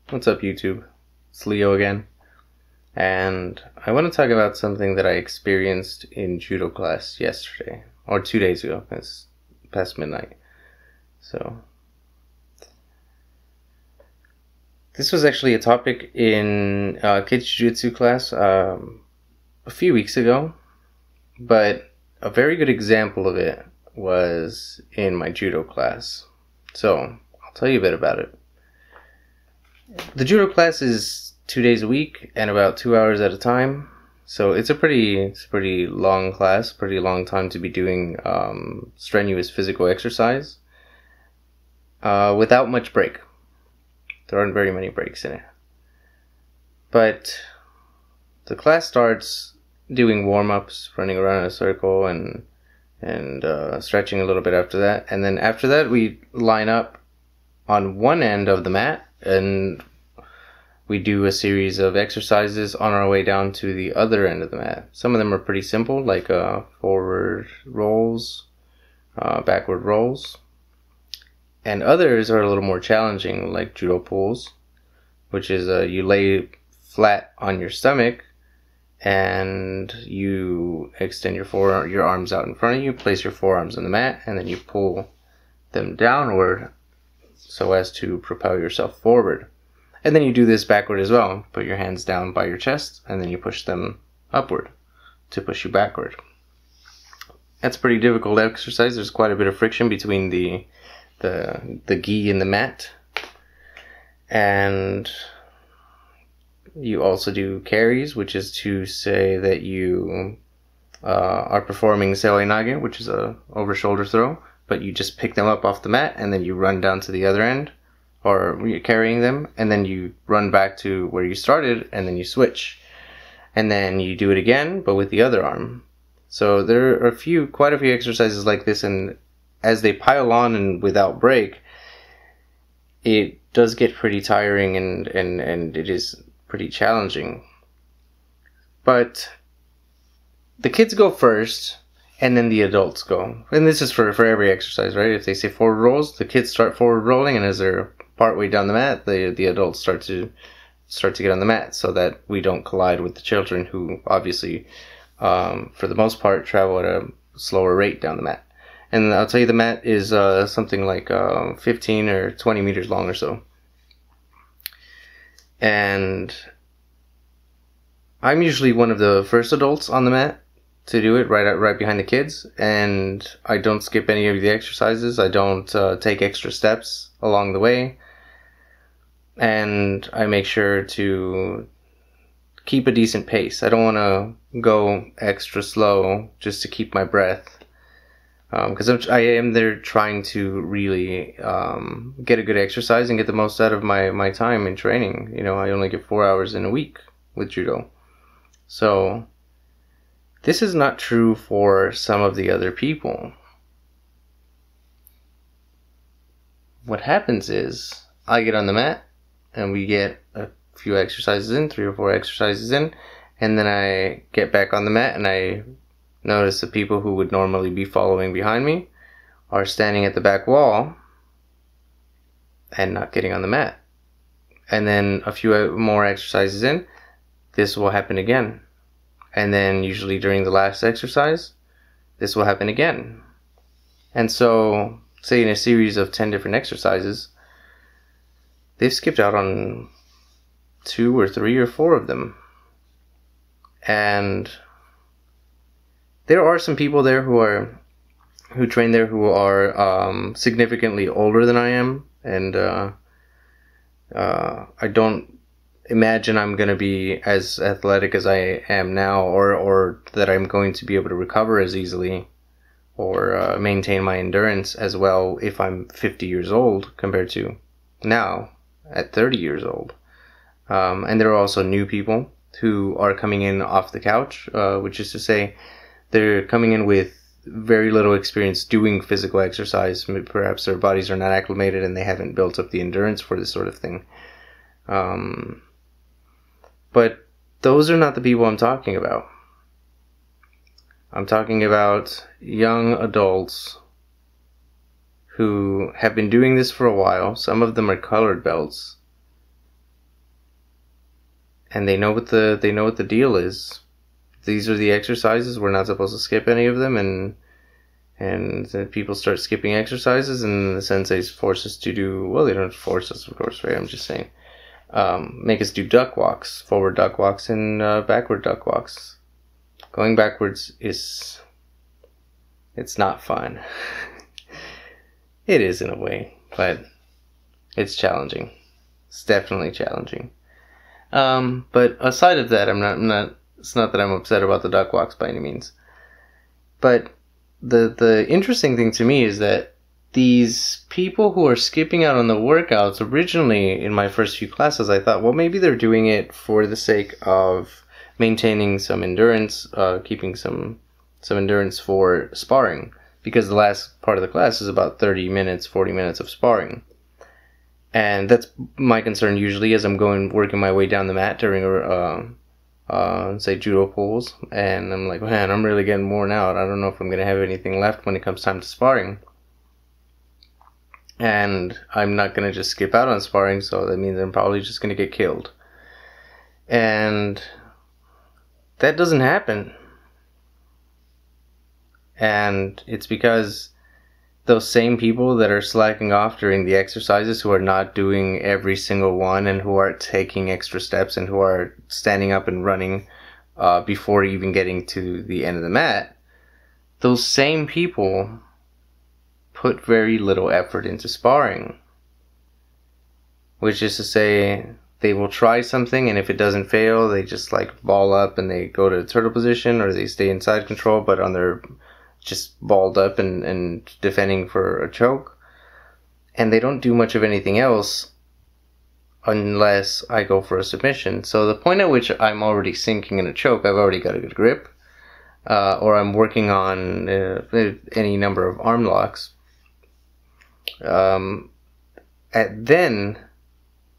What's up, YouTube? It's Leo again, and I want to talk about something that I experienced in judo class yesterday, or 2 days ago. It's past midnight. So, this was actually a topic in kids jiu-jitsu class a few weeks ago, but a very good example of it was in my judo class. So, I'll tell you a bit about it. The judo class is 2 days a week and about 2 hours at a time. So it's a pretty long class, pretty long time to be doing strenuous physical exercise without much break. There aren't very many breaks in it. But the class starts doing warm-ups, running around in a circle and stretching a little bit after that. And then after that we line up on one end of the mat and we do a series of exercises on our way down to the other end of the mat. Some of them are pretty simple, like forward rolls, backward rolls. And others are a little more challenging, like judo pulls, which is you lay flat on your stomach and you extend your arms out in front of you, place your forearms on the mat, and then you pull them downward so as to propel yourself forward. And then you do this backward as well. Put your hands down by your chest and then you push them upward to push you backward. That's a pretty difficult exercise. There's quite a bit of friction between the gi and the mat. And you also do carries, which is to say that you are performing seoi nage, which is a over shoulder throw, but you just pick them up off the mat and then you run down to the other end, or you're carrying them, and then you run back to where you started and then you switch. And then you do it again, but with the other arm. So there are quite a few exercises like this, and as they pile on and without break, it does get pretty tiring and it is pretty challenging. But the kids go first, and then the adults go. And this is for every exercise, right? If they say forward rolls, the kids start forward rolling, and as they're partway down the mat, the adults start to get on the mat, so that we don't collide with the children, who obviously, for the most part, travel at a slower rate down the mat. And I'll tell you, the mat is something like 15 or 20 meters long or so. And I'm usually one of the first adults on the mat to do it, right behind the kids, and I don't skip any of the exercises. I don't take extra steps along the way, and I make sure to keep a decent pace. I don't want to go extra slow just to keep my breath, because I am there trying to really get a good exercise and get the most out of my time in training. You know, I only get 4 hours in a week with judo. So this is not true for some of the other people. What happens is, I get on the mat, and we get a few exercises in, 3 or 4 exercises in, and then I get back on the mat, and I notice the people who would normally be following behind me are standing at the back wall and not getting on the mat. And then a few more exercises in, this will happen again. And then usually during the last exercise, this will happen again. And so, say in a series of 10 different exercises, they've skipped out on 2 or 3 or 4 of them. And there are some people there who train there who are significantly older than I am, and I don't imagine I'm going to be as athletic as I am now, or that I'm going to be able to recover as easily or maintain my endurance as well if I'm 50 years old compared to now at 30 years old. And there are also new people who are coming in off the couch, which is to say they're coming in with very little experience doing physical exercise. Perhaps their bodies are not acclimated and they haven't built up the endurance for this sort of thing. But those are not the people I'm talking about. I'm talking about young adults who have been doing this for a while. Some of them are colored belts. and they know what the deal is. These are the exercises. We're not supposed to skip any of them, and then people start skipping exercises, and the senseis force us to do, well, they don't force us, of course, right? I'm just saying, make us do duck walks, forward duck walks, and backward duck walks. Going backwards it's not fun. It is in a way, but it's challenging. It's definitely challenging. But aside of that, it's not that I'm upset about the duck walks by any means. But the interesting thing to me is that these people who are skipping out on the workouts, originally in my first few classes, I thought, well, maybe they're doing it for the sake of maintaining some endurance, keeping some endurance for sparring, because the last part of the class is about 30 minutes, 40 minutes of sparring. And that's my concern usually as I'm working my way down the mat during say judo pulls, and I'm like, man, I'm really getting worn out. I don't know if I'm going to have anything left when it comes time to sparring. And I'm not going to just skip out on sparring, so that means I'm probably just going to get killed. And that doesn't happen. And it's because those same people that are slacking off during the exercises, who are not doing every single one, and who are taking extra steps, and who are standing up and running before even getting to the end of the mat, those same people put very little effort into sparring. Which is to say, they will try something, and if it doesn't fail, they just like ball up and they go to turtle position, or they stay in side control, but on their just balled up and defending for a choke. And they don't do much of anything else unless I go for a submission. So the point at which I'm already sinking in a choke, I've already got a good grip, or I'm working on any number of arm locks. Then,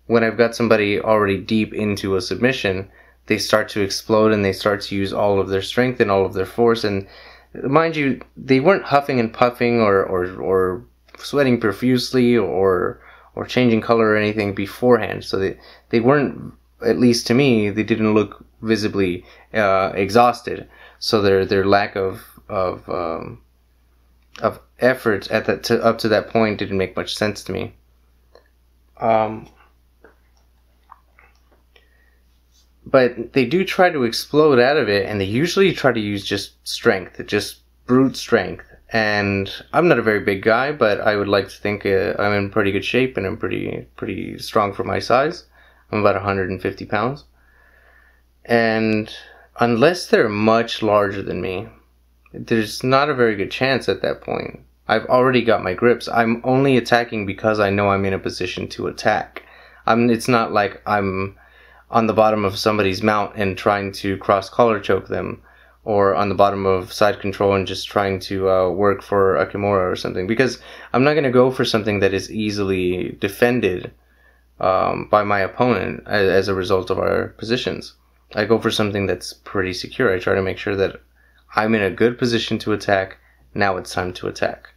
when I've got somebody already deep into a submission, they start to explode and they start to use all of their strength and all of their force. And mind you, they weren't huffing and puffing or sweating profusely or changing color or anything beforehand. So they weren't, at least to me, they didn't look visibly exhausted. So their lack of effort at that up to that point didn't make much sense to me. But they do try to explode out of it, and they usually try to use just strength, just brute strength. And I'm not a very big guy, but I would like to think I'm in pretty good shape, and I'm pretty strong for my size. I'm about 150 pounds. And unless they're much larger than me, there's not a very good chance at that point. I've already got my grips. I'm only attacking because I know I'm in a position to attack. It's not like I'm on the bottom of somebody's mount and trying to cross collar choke them, or on the bottom of side control and just trying to work for a kimura or something, because I'm not going to go for something that is easily defended by my opponent as a result of our positions. I go for something that's pretty secure. I try to make sure that I'm in a good position to attack. Now it's time to attack.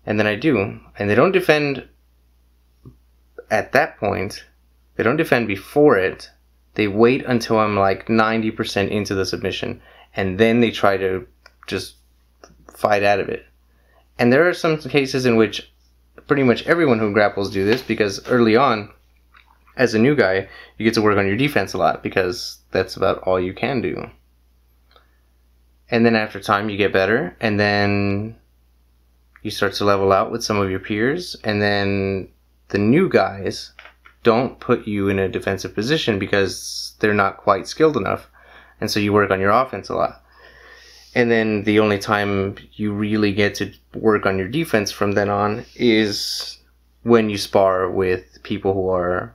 And then I do. And they don't defend at that point. They don't defend before it. They wait until I'm like 90% into the submission, and then they try to just fight out of it. And there are some cases in which pretty much everyone who grapples do this, because early on, as a new guy, you get to work on your defense a lot, because that's about all you can do. And then after time, you get better, and then you start to level out with some of your peers, and then the new guys don't put you in a defensive position because they're not quite skilled enough. And so you work on your offense a lot. And then the only time you really get to work on your defense from then on is when you spar with people who are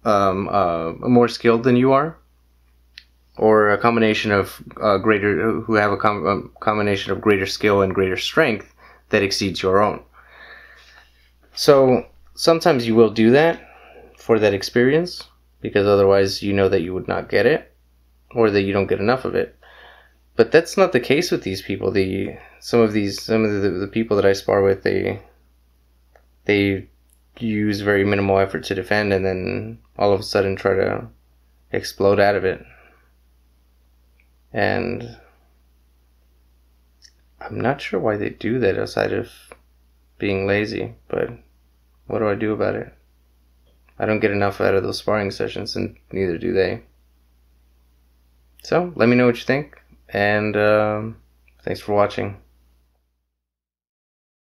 more skilled than you are, or a combination of who have a combination of greater skill and greater strength that exceeds your own. So sometimes you will do that for that experience, because otherwise you know that you would not get it, or that you don't get enough of it. But that's not the case with these people. Some of the people that I spar with, they use very minimal effort to defend, and then all of a sudden try to explode out of it. And I'm not sure why they do that outside of being lazy, but what do I do about it? I don't get enough out of those sparring sessions, and neither do they. So, let me know what you think, and thanks for watching.